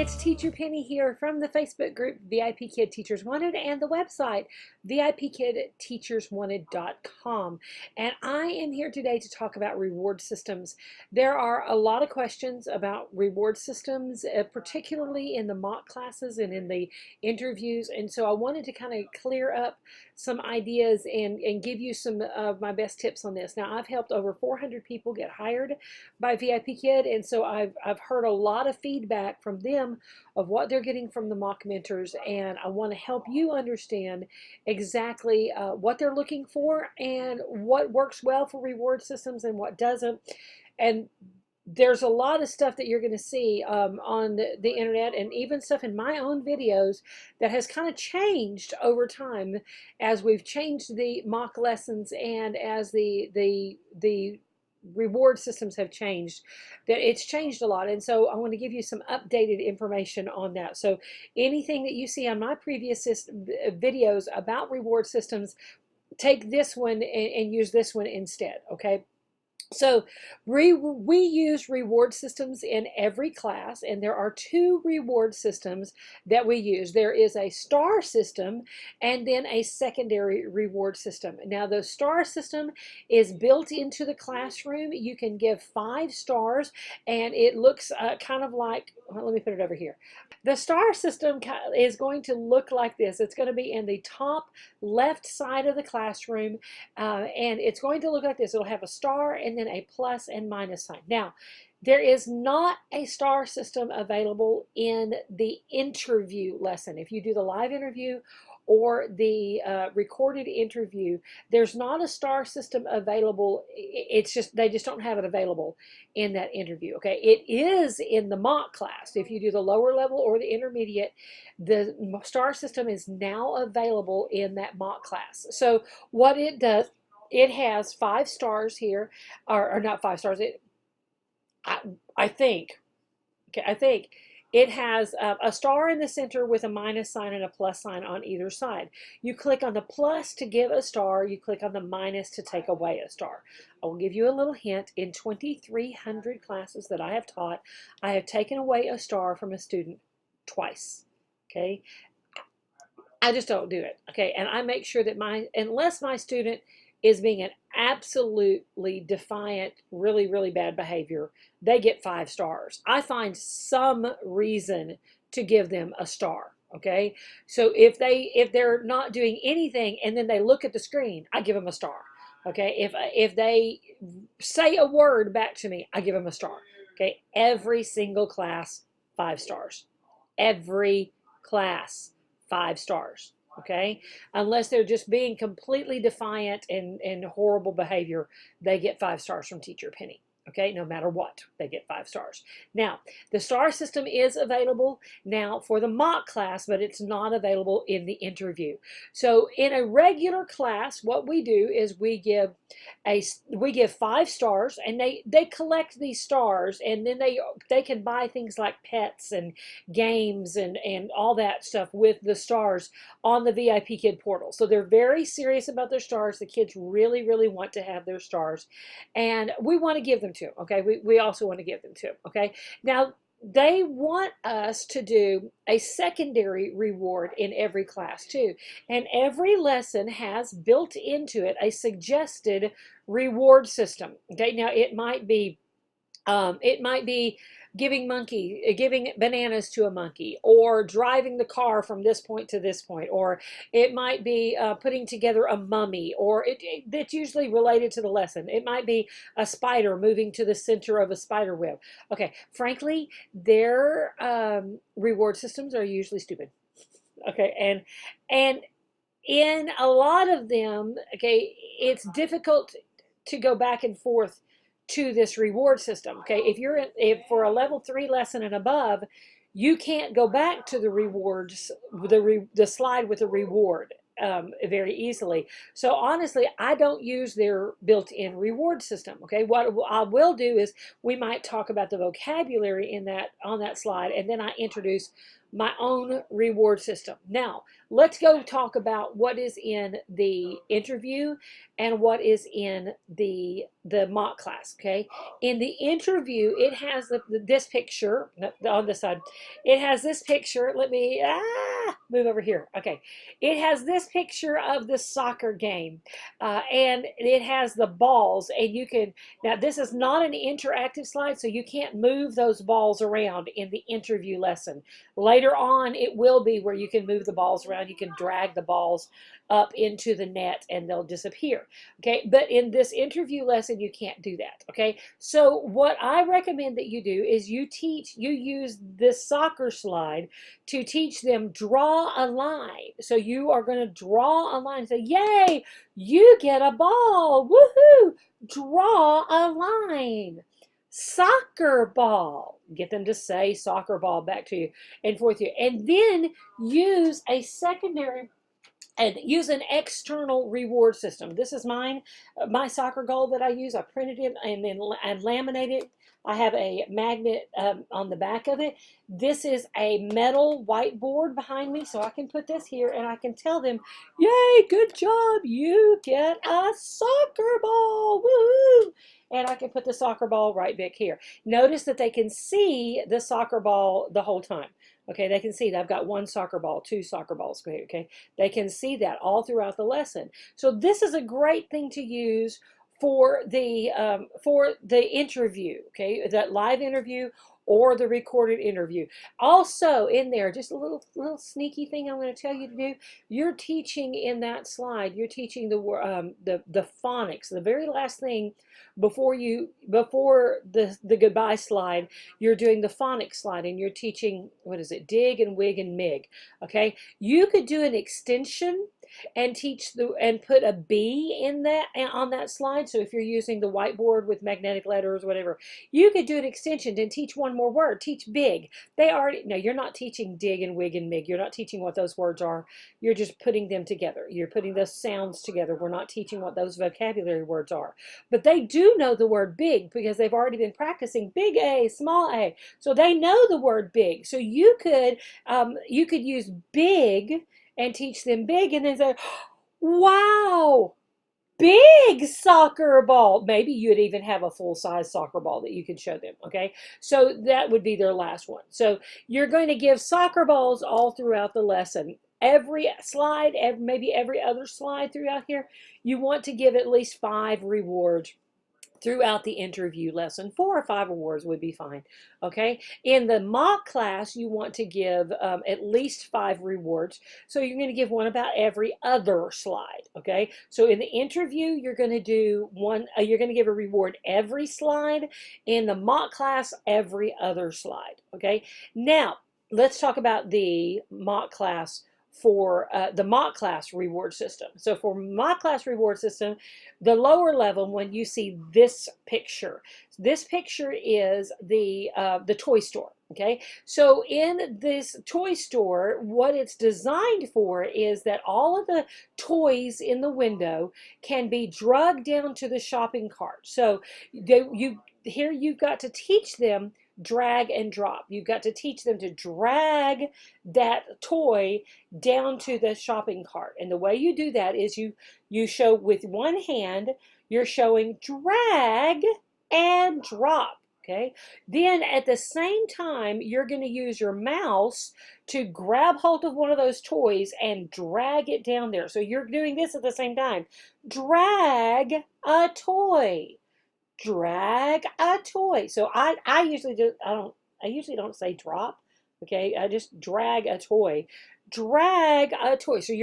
it's Teacher Penny here from the Facebook group VIPKid Teachers Wanted and the website VIPKidTeachersWanted.com. And I am here today to talk about reward systems. There are a lot of questions about reward systems, particularly in the mock classes and in the interviews. And so I wanted to kind of clear up some ideas and give you some of my best tips on this. Now, I've helped over 400 people get hired by VIPKid, and so I've heard a lot of feedback from them of what they're getting from the mock mentors, and I want to help you understand exactly what they're looking for and what works well for reward systems and what doesn't. And there's a lot of stuff that you're going to see on the internet and even stuff in my own videos that has kind of changed over time as we've changed the mock lessons and as the reward systems have changed, that it's changed a lot. And so I want to give you some updated information on that. So anything that you see on my previous videos about reward systems, take this one and use this one instead, okay? So we use reward systems in every class, and there are two reward systems that we use. There is a star system and then a secondary reward system. Now, the star system is built into the classroom. You can give 5 stars, and it looks kind of like, well, let me put it over here. The star system is going to look like this. It's going to be in the top left side of the classroom, and it's going to look like this. It'll have a star and then a plus and minus sign. Now, there is not a star system available in the interview lesson. If you do the live interview or the recorded interview, there's not a star system available. It's just, they just don't have it available in that interview, okay? It is in the mock class. If you do the lower level or the intermediate, the star system is now available in that mock class. So what it does, it has 5 stars here, or not 5 stars, I think it has a star in the center with a minus sign and a plus sign on either side. You click on the plus to give a star. You click on the minus to take away a star. I will give you a little hint. In 2,300 classes that I have taught, I have taken away a star from a student twice, okay? I just don't do it, okay? And I make sure that unless my student is being an absolutely defiant, really, really bad behavior, they get 5 stars. I find some reason to give them a star, okay? So if they're not doing anything and then they look at the screen, I give them a star, okay? If they say a word back to me, I give them a star, okay? Every single class, 5 stars. Every class, 5 stars. Okay, unless they're just being completely defiant and horrible behavior, they get 5 stars from Teacher Penny. Okay, no matter what, they get 5 stars. Now, the star system is available now for the mock class, but it's not available in the interview. So in a regular class, what we do is we give 5 stars, and they collect these stars, and then they can buy things like pets and games and all that stuff with the stars on the VIPKid portal. So they're very serious about their stars. The kids really, really want to have their stars, and we want to give them to them, okay? We also want to give them to them, okay? Now, they want us to do a secondary reward in every class too. And every lesson has built into it a suggested reward system, okay? Now, it might be giving bananas to a monkey, or driving the car from this point to this point, or it might be putting together a mummy, or it's usually related to the lesson. It might be a spider moving to the center of a spider web. Okay, frankly, their reward systems are usually stupid. Okay, and in a lot of them, okay, it's difficult to go back and forth to this reward system, okay? If for a level 3 lesson and above, you can't go back to the rewards, the slide with the reward. very easily. So honestly, I don't use their built-in reward system. Okay, what I will do is we might talk about the vocabulary in that on that slide, and then I introduce my own reward system. Now, let's go talk about what is in the interview and what is in the mock class. Okay, in the interview, it has this picture on this side. It has this picture. Let me move over here. Okay, it has this picture of the soccer game, and it has the balls, and you can, now this is not an interactive slide, so you can't move those balls around in the interview lesson. Later on, it will be where you can move the balls around. You can drag the balls up into the net and they'll disappear. Okay, but in this interview lesson, you can't do that. Okay, so what I recommend that you do is you use this soccer slide to teach them draw a line. So you are going to draw a line and say, yay, you get a ball, woohoo, draw a line. Soccer ball. Get them to say soccer ball back to you and forth you. And then use a secondary and use an external reward system. This is mine, my soccer goal that I use. I printed it and then I laminated it. I have a magnet on the back of it. This is a metal whiteboard behind me, so I can put this here and I can tell them, yay, good job, you get a soccer ball, woohoo! And I can put the soccer ball right back here. Notice that they can see the soccer ball the whole time. Okay, they can see that I've got one soccer ball, two soccer balls. Okay, they can see that all throughout the lesson. So this is a great thing to use for the interview. Okay, that live interview or the recorded interview. Also in there, just a little sneaky thing I'm going to tell you to do. You're teaching in that slide. You're teaching the phonics. The very last thing before the goodbye slide, you're doing the phonics slide, and you're teaching, what is it, dig and wig and mig. Okay, you could do an extension and put a B in that on that slide. So if you're using the whiteboard with magnetic letters, whatever, you could do an extension and teach one more word. Teach big. No, you're not teaching dig and wig and mig. You're not teaching what those words are. You're just putting them together. You're putting those sounds together. We're not teaching what those vocabulary words are. But they do know the word big because they've already been practicing big A, small a. So they know the word big. So you could use big and teach them big, and then say, wow, big soccer ball. Maybe you'd even have a full-size soccer ball that you could show them. Okay, so that would be their last one. So you're going to give soccer balls all throughout the lesson. Every slide, maybe every other slide throughout here, you want to give at least 5 rewards throughout the interview lesson. 4 or 5 awards would be fine. Okay, in the mock class, you want to give at least 5 rewards. So you're going to give one about every other slide. Okay, so in the interview, you're going to do one, you're going to give a reward every slide. In the mock class, every other slide. Okay, now let's talk about the mock class for the mock class reward system. So for mock class reward system, the lower level, when you see this picture is the toy store. Okay, so in this toy store, what it's designed for is that all of the toys in the window can be dragged down to the shopping cart. So here you've got to teach them drag and drop. You've got to teach them to drag that toy down to the shopping cart. And the way you do that is you show with one hand, you're showing drag and drop. Okay, then at the same time, you're going to use your mouse to grab hold of one of those toys and drag it down there. So you're doing this at the same time. Drag a toy. Drag a toy. So I usually don't say drop. Okay, I just drag a toy. Drag a toy. So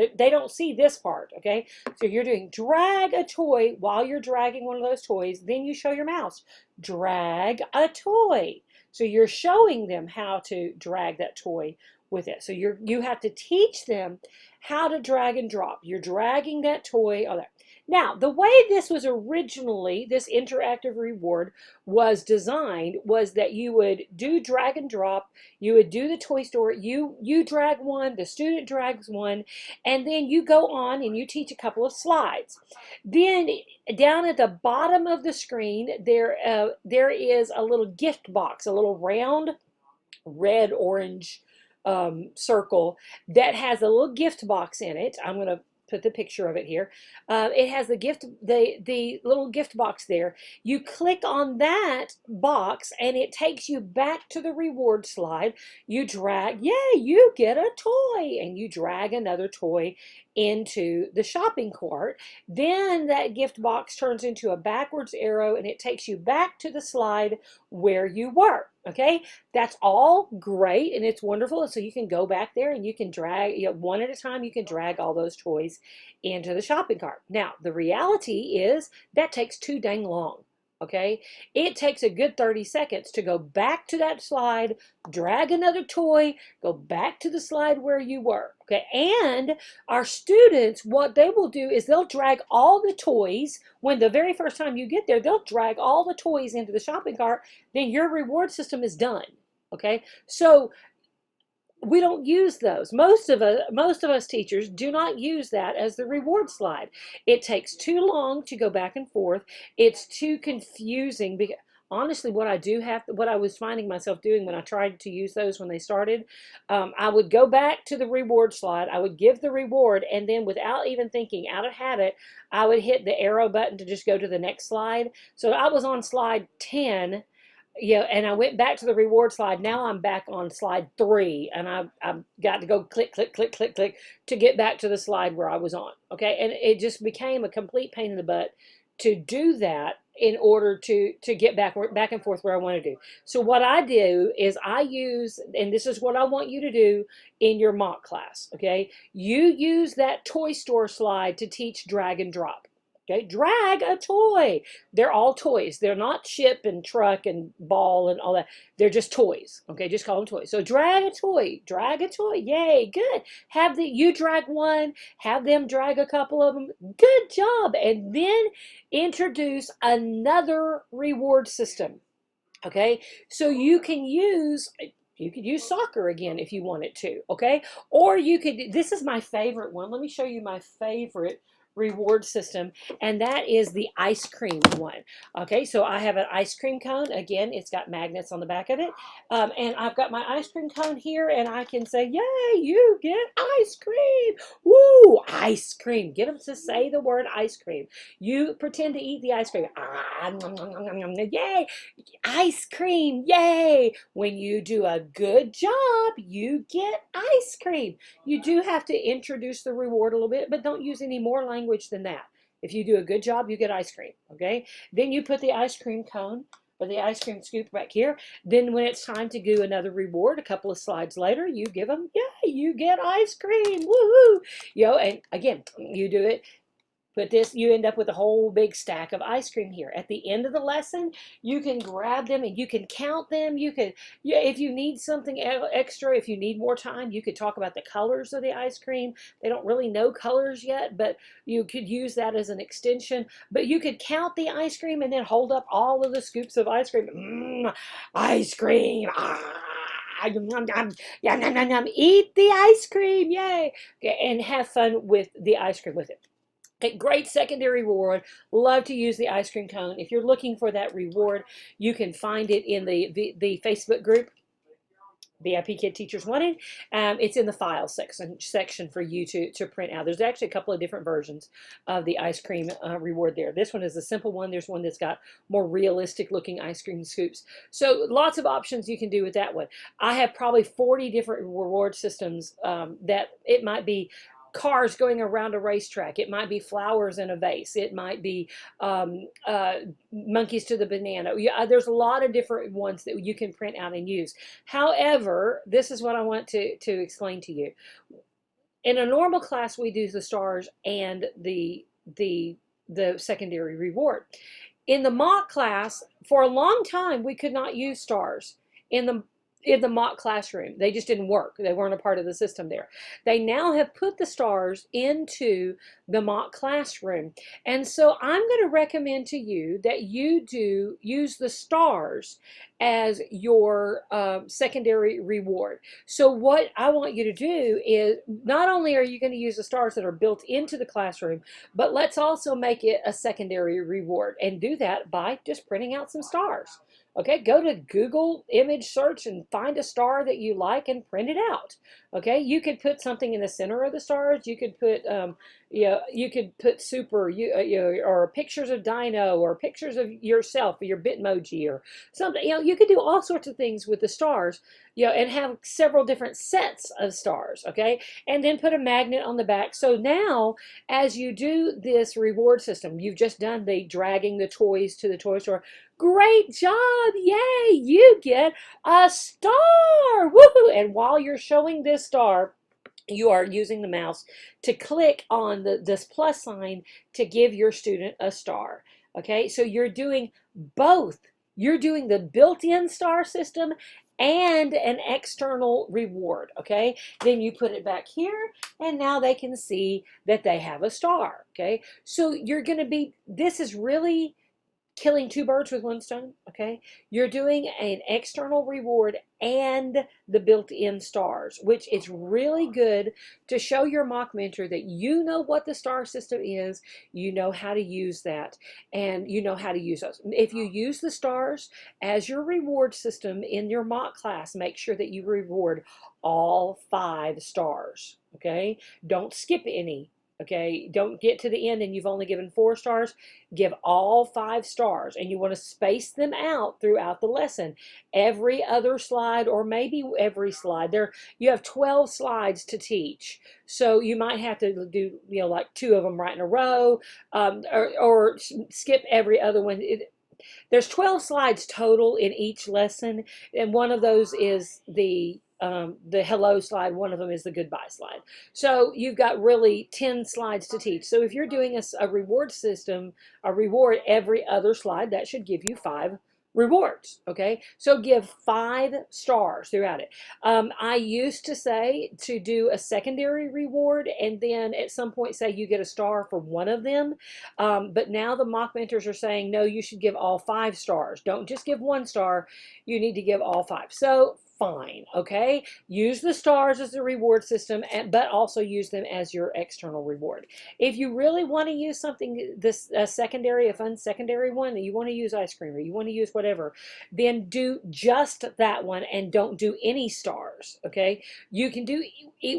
they don't see this part. Okay, so you're doing drag a toy while you're dragging one of those toys. Then you show your mouse. Drag a toy. So you're showing them how to drag that toy with it. So you have to teach them how to drag and drop. You're dragging that toy. Oh, there. Now, the way this was originally, this interactive reward was designed was that you would do drag and drop, you would do the toy store, you drag one, the student drags one, and then you go on and you teach a couple of slides. Then down at the bottom of the screen, there is a little gift box, a little round red orange circle that has a little gift box in it. I'm going to put the picture of it here. It has the little gift box there. You click on that box and it takes you back to the reward slide. You drag, yay, you get a toy, and you drag another toy into the shopping cart. Then that gift box turns into a backwards arrow and it takes you back to the slide where you were. Okay, that's all great and it's wonderful. And so you can go back there and you can drag, one at a time, you can drag all those toys into the shopping cart. Now, the reality is that takes too dang long. Okay, it takes a good 30 seconds to go back to that slide, drag another toy, go back to the slide where you were. Okay, and our students, what they will do is they'll drag all the toys. When the very first time you get there, they'll drag all the toys into the shopping cart. Then your reward system is done. Okay, so we don't use those. Most of us teachers do not use that as the reward slide. It takes too long to go back and forth. It's too confusing. Because honestly, what I was finding myself doing when I tried to use those when they started, I would go back to the reward slide. I would give the reward, and then without even thinking, out of habit, I would hit the arrow button to just go to the next slide. So I was on slide 10. And I went back to the reward slide. Now I'm back on slide 3, and I've got to go click, click, click, click, click to get back to the slide where I was on. Okay, and it just became a complete pain in the butt to do that in order to get back and forth where I want to do. So what I do is I use, and this is what I want you to do in your mock class. Okay, you use that toy store slide to teach drag and drop. Okay, drag a toy. They're all toys. They're not ship and truck and ball and all that. They're just toys. Okay, just call them toys. So drag a toy. Drag a toy. Yay, good. You drag one, have them drag a couple of them. Good job. And then introduce another reward system. Okay, so you could use soccer again if you wanted to. Okay, or you could, this is my favorite one. Let me show you my favorite reward system, and that is the ice cream one. Okay, so I have an ice cream cone. Again, it's got magnets on the back of it, and I've got my ice cream cone here, and I can say, yay, you get ice cream. Woo, ice cream. Get them to say the word ice cream. You pretend to eat the ice cream. Yay, ice cream, yay. When you do a good job, you get ice cream. You do have to introduce the reward a little bit, but don't use any more language than that. If you do a good job, you get ice cream. Okay, then you put the ice cream cone or the ice cream scoop back here. Then when it's time to do another reward, a couple of slides later, you give them, yeah, you get ice cream. Woohoo! And again, you do it. Put this, you end up with a whole big stack of ice cream here. At the end of the lesson, you can grab them and you can count them. You can, if you need something extra, if you need more time, you could talk about the colors of the ice cream. They don't really know colors yet, but you could use that as an extension. But you could count the ice cream and then hold up all of the scoops of ice cream. Ice cream. Eat the ice cream, yay! Okay, and have fun with the ice cream with it. Okay, great secondary reward. Love to use the ice cream cone. If you're looking for that reward, you can find it in the Facebook group, VIPKid Teachers Wanted. It's in the file section for you to print out. There's actually a couple of different versions of the ice cream reward there. This one is a simple one. There's one that's got more realistic looking ice cream scoops. So lots of options you can do with that one. I have probably 40 different reward systems that it might be cars going around a racetrack. It might be flowers in a vase. It might be monkeys to the banana. There's a lot of different ones that you can print out and use. However, this is what I want to explain to you. In a normal class, we do the stars and the secondary reward. In the mock class, for a long time, we could not use stars. in the mock classroom. They just didn't work. They weren't a part of the system there. They now have put the stars into the mock classroom. And so I'm going to recommend to you that you do use the stars as your secondary reward. So what I want you to do is, not only are you going to use the stars that are built into the classroom, but let's also make it a secondary reward, and do that by just printing out some stars. Okay, go to Google image search and find a star that you like and print it out. Okay, you could put something in the center of the stars. You could put, you could put or pictures of Dino, or pictures of yourself, or your Bitmoji, or something. You could do all sorts of things with the stars, and have several different sets of stars. Okay, and then put a magnet on the back. So now, as you do this reward system, you've just done the dragging the toys to the toy store. Great job! Yay! You get a star! Woohoo! And while you're showing this star, you are using the mouse to click on this plus sign to give your student a star. Okay, so you're doing both. You're doing the built-in star system and an external reward. Okay, then you put it back here, and now they can see that they have a star. Okay, so you're going to be, this is really killing two birds with one stone. Okay, you're doing an external reward and the built-in stars, which is really good to show your mock mentor that you know what the star system is, you know how to use that, and you know how to use those. If you use the stars as your reward system in your mock class, make sure that you reward all 5 stars. Okay, don't skip any. Okay, don't get to the end and you've only given 4 stars. Give all 5 stars, and you want to space them out throughout the lesson. Every other slide, or maybe every slide. You have 12 slides to teach, so you might have to do like 2 of them right in a row, or skip every other one. There's 12 slides total in each lesson, and one of those is the hello slide, one of them is the goodbye slide. So you've got really 10 slides to teach. So if you're doing a reward system, a reward every other slide, that should give you 5 rewards. Okay, so give 5 stars throughout it. I used to say to do a secondary reward, and then at some point say you get a star for one of them, but now the mock mentors are saying no, you should give all 5 stars. Don't just give 1 star, you need to give all 5. So fine, okay, use the stars as a reward system, but also use them as your external reward. If you really want to use something, this secondary, a fun secondary one, that you want to use ice cream, or you want to use whatever, then do just that one and don't do any stars. Okay, you can do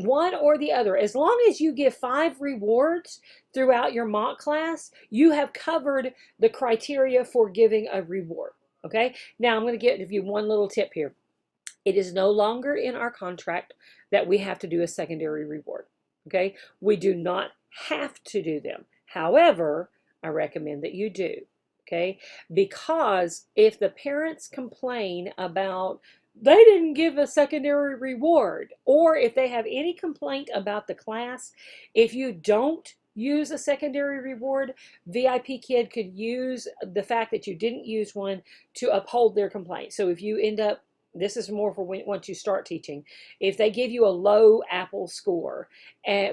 one or the other. As long as you give 5 rewards throughout your mock class, you have covered the criteria for giving a reward. Okay, now I'm going to give you one little tip here. It is no longer in our contract that we have to do a secondary reward. Okay, we do not have to do them. However, I recommend that you do. Okay, because if the parents complain about they didn't give a secondary reward, or if they have any complaint about the class, if you don't use a secondary reward, VIPKid could use the fact that you didn't use one to uphold their complaint. So if you end up, this is more for once you start teaching, if they give you a low Apple score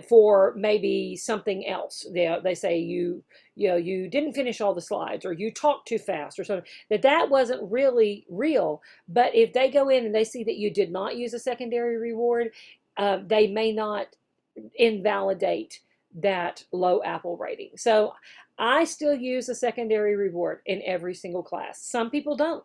for maybe something else, they say you didn't finish all the slides, or you talked too fast, or something, that wasn't really real. But if they go in and they see that you did not use a secondary reward, they may not invalidate that low Apple rating. So I still use a secondary reward in every single class. Some people don't.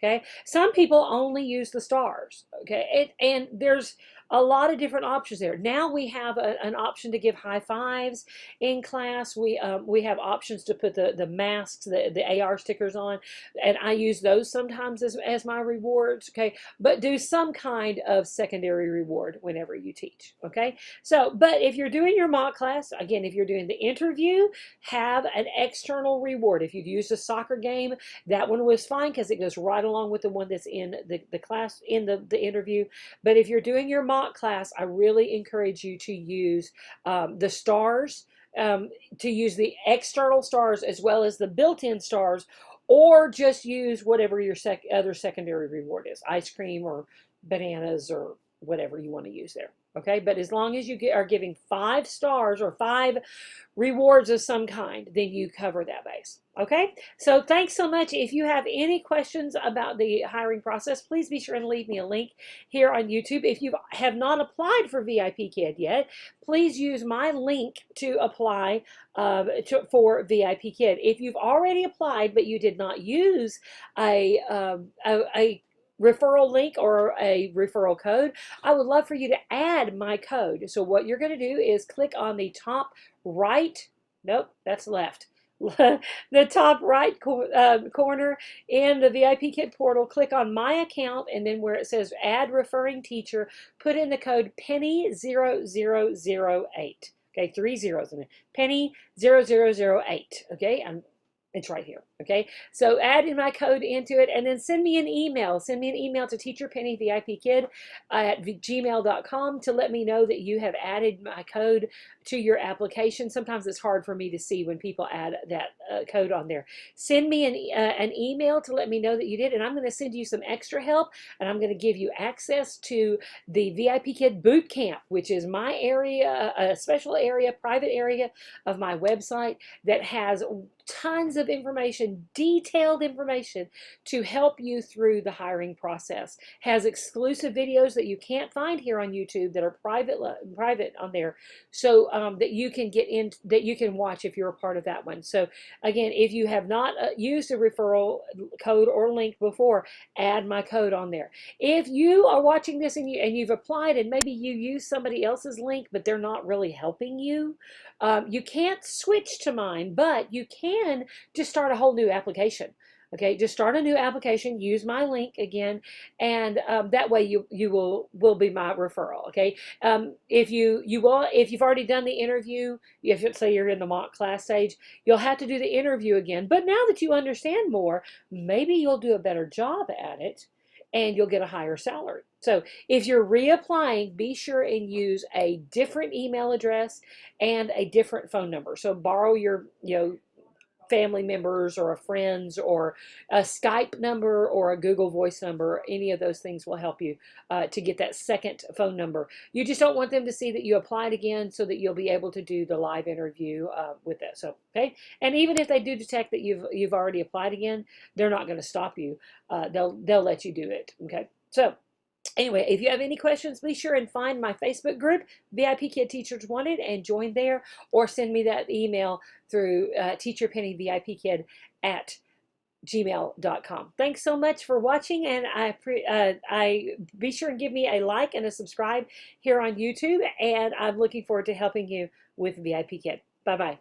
Okay, some people only use the stars. Okay, and there's a lot of different options there. Now we have an option to give high fives in class. We have options to put the masks, the AR stickers on, and I use those sometimes as my rewards. Okay, but do some kind of secondary reward whenever you teach. Okay, so but if you're doing your mock class, again, if you're doing the interview, have an external reward. If you've used a soccer game, that one was fine because it goes right along with the one that's in the class in the interview. But if you're doing your mock class, I really encourage you to use the stars, to use the external stars as well as the built-in stars, or just use whatever your other secondary reward is, ice cream or bananas or whatever you want to use there. Okay, but as long as you are giving 5 stars or 5 rewards of some kind, then you cover that base. Okay, so thanks so much. If you have any questions about the hiring process, please be sure and leave me a link here on YouTube. If you have not applied for VIPKid yet, please use my link to apply for VIPKid. If you've already applied but you did not use a referral link or a referral code, I would love for you to add my code. So what you're going to do is click on the top right, nope, that's left. The top right corner in the VIPKid portal, click on my account, and then where it says add referring teacher, put in the code penny0008. Okay, 3 zeros in it. Penny0008. Okay, it's right here. Okay, so add in my code into it, and then send me an email. Send me an email to teacherpennyvipkid at gmail.com to let me know that you have added my code to your application. Sometimes it's hard for me to see when people add that code on there. Send me an email to let me know that you did, and I'm going to send you some extra help, and I'm going to give you access to the VIPKid boot camp, which is my area, a special area, private area of my website that has tons of information, detailed information to help you through the hiring process. Has exclusive videos that you can't find here on YouTube that are private on there, so that you can get in, that you can watch if you're a part of that one. So again, if you have not used a referral code or link before, add my code on there. If you are watching this and you've applied and maybe you use somebody else's link but they're not really helping you, you can't switch to mine, but you can just start a whole new application. Okay, just start a new application, use my link again, and that way you will be my referral. Okay, if you've already done the interview, if let's say you're in the mock class stage, you'll have to do the interview again. But now that you understand more, maybe you'll do a better job at it, and you'll get a higher salary. So if you're reapplying, be sure and use a different email address and a different phone number. So borrow your family members or a friend's or a Skype number or a Google Voice number. Any of those things will help you to get that second phone number. You just don't want them to see that you applied again, so that you'll be able to do the live interview with that. So okay, and even if they do detect that you've already applied again, they're not going to stop you. They'll let you do it. Okay, so anyway, if you have any questions, be sure and find my Facebook group, VIPKid Teachers Wanted, and join there, or send me that email through teacherpennyvipkid at gmail.com. Thanks so much for watching, and I be sure and give me a like and a subscribe here on YouTube, and I'm looking forward to helping you with VIPKid. Bye-bye.